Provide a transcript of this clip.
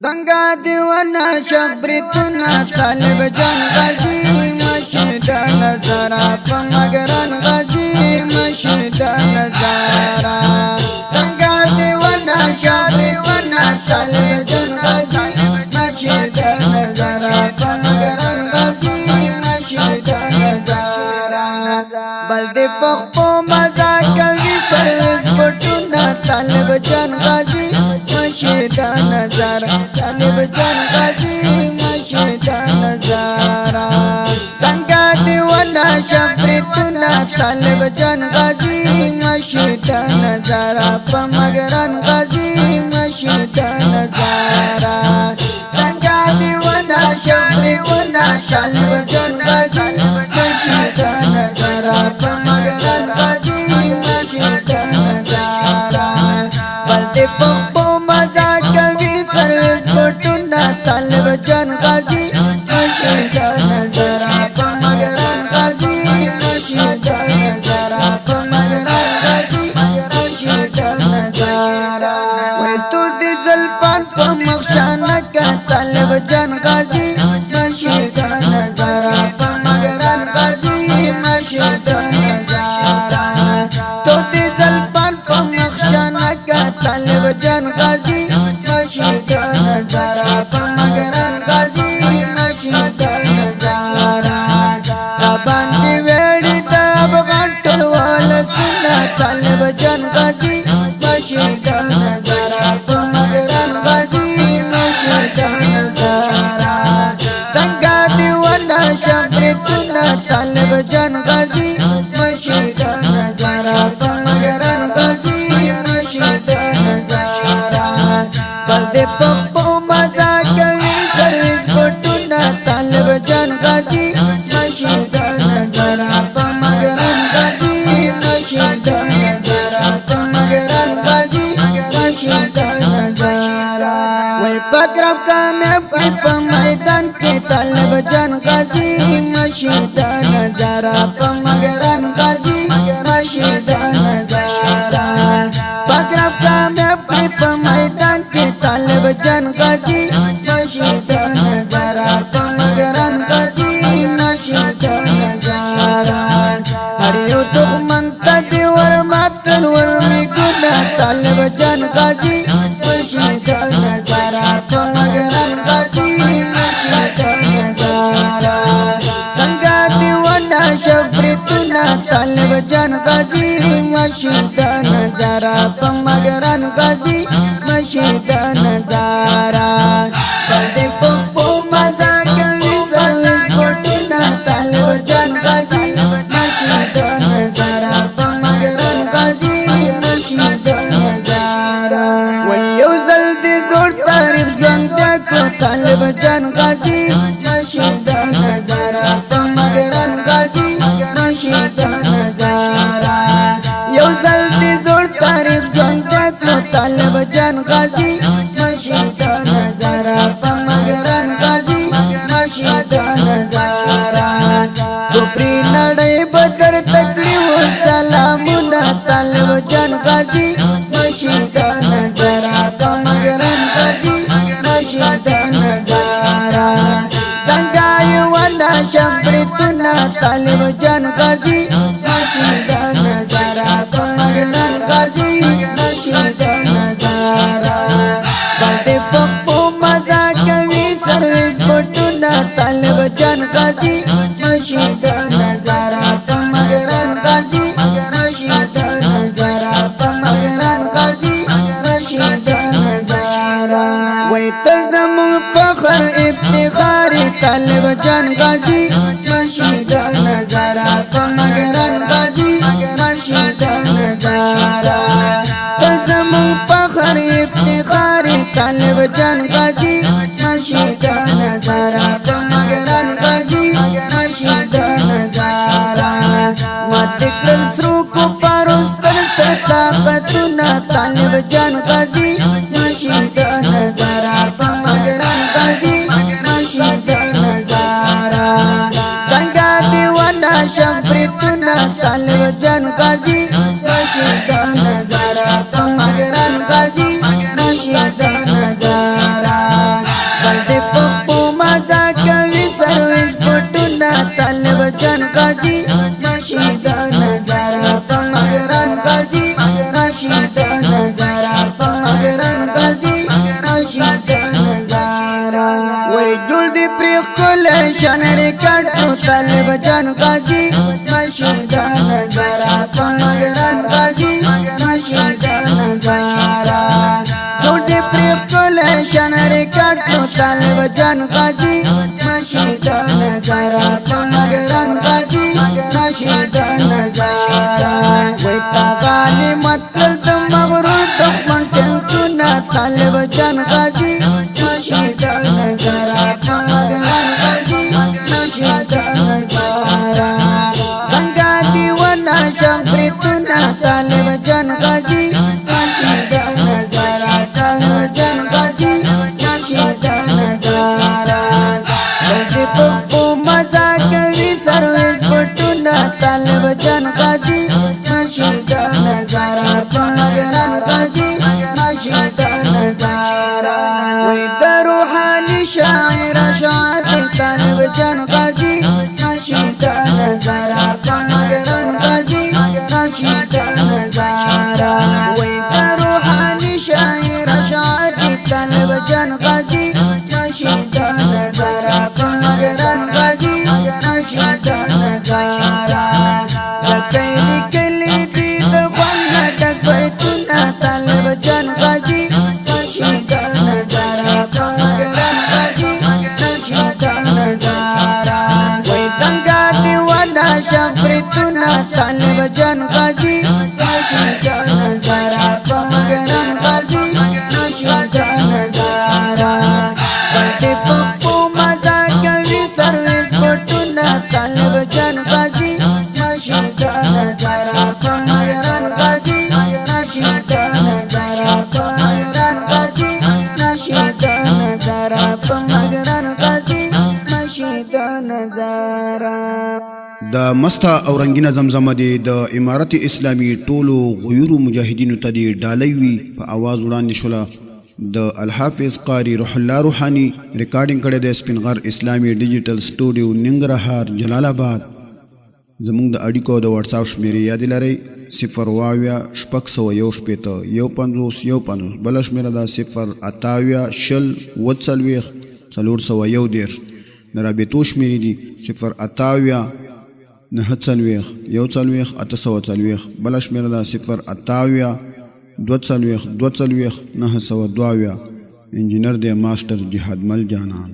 दंगा दीवाना शबरीतुना तालिब जान गाजी मशीदा नजारा पमगरन गाजी मशीदा नजारा दंगा दीवाना शबरीतुना तालिब जान गाजी मशीदा नजारा पमगरन गाजी मशीदा नजारा बल्दे पखपो मजा कवि सर्विस बटुना तालिब जान गाजी मशीदा नजारा तालिब जान गाजी मशीदा नजारा दंगा दीवाना शबरीतुना तालिब जान गाजी मशीदा नजारा पमगरन गाजी मशीदा नजारा दंगा दीवाना शबरीतुना तालिब जान गाजी मशीदा नजारा पमगरन गाजी मशीदा नजारा बल्दे पप्पो मजा कवि सर्विस बटुना तालिब जान गाजी मशीदा नजारा पमगरन गाजी मशीदा नजारा पमगरन गाजी मशीदा नजारा वै तू डीजल पान पमक्षाना का तालिब जान गाजी मशीदा नजारा पमगरन गाजी मशीदा नजारा तो डीजल पान पमक्षाना का तालिब जान गाजी मशीदा नजारा पमगरन गाजी मशीदा नजारा राबांनी वेड़ी तब गंटल वाला सुना तालिब जान गाजी मशीदा नजारा पमगरन गाजी मशीदा नजारा दंगा दीवाना शबरीतुना तालिब जान गाजी मशीदा नजारा पमगरन गाजी मशीदा नजारा बल्दे पप्पो मजा कवि सर्विस बटुना तालिब जान गाजी मशीदा नजारा पमगरन गाजी मशीदा नजारा पमगरन गाजी मशीदा नजारा वै पकड़ब का मैं अपने मैदान के तालिब जान गाजी मशीदा नजारा पमगरन गाजी मशीदा नजारा पकड़ब का मैं अपने मैदान के तालिब जान गाजी मशीदा नजारा पमगरन गाजी मशीदा नजारा हरियो दुश्मन तदीवर मातन वर में गुना तालिब जान गाजी मशीदा नजारा पमगरन गाजी मशीदा नजारा दंगा दीवाना शबरीतुना तालिब जान गाजी मशीदा नजारा पमगरन गाजी मशीदा नजारा बल्दे पप्पो मजा कवि सर्विस बटुना तालिब जान गाजी मशीदा नजारा पमगरन गाजी मशीदा नजारा वयो जल्दी जोड़ तारीख जनता को तालिब जान गाजी मशीदा नजारा पमगरन गाजी मशीदा नजारा यो जल्दी जोड़ तारीख जनता को तालिब जान गाजी मशीदा नजारा पमगरन गाजी मशीदा नजारा दुपरी नडे बदर तकली वो सलामुना तालिब जान गाजी मशीदा नजारा पमगरन गाजी मशीदा नजारा दंगा युवाना शबरीतुना तालिब जान गाजी मशीदा नजारा पमगरन गाजी मशीदा नजारा बल्दे पप्पो मजा कवि सर्विस बटुना तालिब जान गाजी मशीदा नजारा पमगरन गाजी मशीदा नजारा पमगरन गाजी मशीदा नजारा वै तजम फखर इफ्तिखार तालिब जान गाजी मशीदा नजारा पमगरन गाजी मशीदा नजारा तजम फखर इफ्तिखार तालिब जान गाजी मशीदा नजारा पमगरन गाजी मशीदा नजारा मतिकल सरू को पारोस तर ताकतुना तालिब जान गाजी मशीदा नजारा पमगरन गाजी मशीदा नजारा दंगा दीवाना शबरीतुना तालिब जान गाजी मशीदा नजारा पमगरन गाजी मशीदा नजारा। مشهد نظارہ وی جوڑ دی پریخ کل شان ریکارڈ نو طالب جان غازی مشهد نظارہ پمگران غازی مشهد نظارہ جوڑ دی پریخ کل شان ریکارڈ نو طالب جان غازی مشهد نظارہ پمگران غازی مشهد نظارہ وی تا غالمت کل دم مغرور دخمن ٹنکونا طالب جان غازی مشهد نظارہ پمگران غازی مشهد نظارہ گنگا دیوانا شمپریتونا طالب جان غازی مشهد نظارہ طالب جان غازی مشهد نظارہ دلتی پپو مزا کوي سرویس پټونا طالب جان غازی مشهد نظارہ پمگران غازی مشهد نظارہ وی دروحانی شاعر شاعر طالب جان غازی مشهد نظارہ پمگران غازی مشهد نظارہ وی دروحانی شاعر شاعر طالب جان غازی مشهد نظارہ پمگران غازی مشهد نظارہ زکیلی کلی دی دخوانا ڈک بیتونا طالب جان غازی مشهد نظارہ پمگران غازی مشهد نظارہ وی دنگا دیوانا شمپریتونا طالب جان غازی مشهد نظارہ پمگران غازی مشهد نظارہ بلتی پپو مزا کوي سرویس پټونا طالب جان غازی مشهد نظارہ پمگران غازی مشهد نظارہ پمگران غازی مشهد نظارہ پمگران غازی مشهد نظارہ دا مستا او رنگینه زمزمه دی د امارت اسلامی ټولو غیور مجاهدینو ته دی ډالۍ وي په आवाज وړاندې شوله د الحافظ قاری روح الله روحانی ریکارډینګ کړی د سپینغر اسلامی ډیجیټل سټوډیو ننګرهار جلال آباد زموږ د اړیکو د واتس اپ شمیرې یاد لرئ 0 بل شمیره ده 0 د رابطو شمیرې دي 0 بل شمیره ده 0 انجینر دی ماسٹر جهاد مل جانان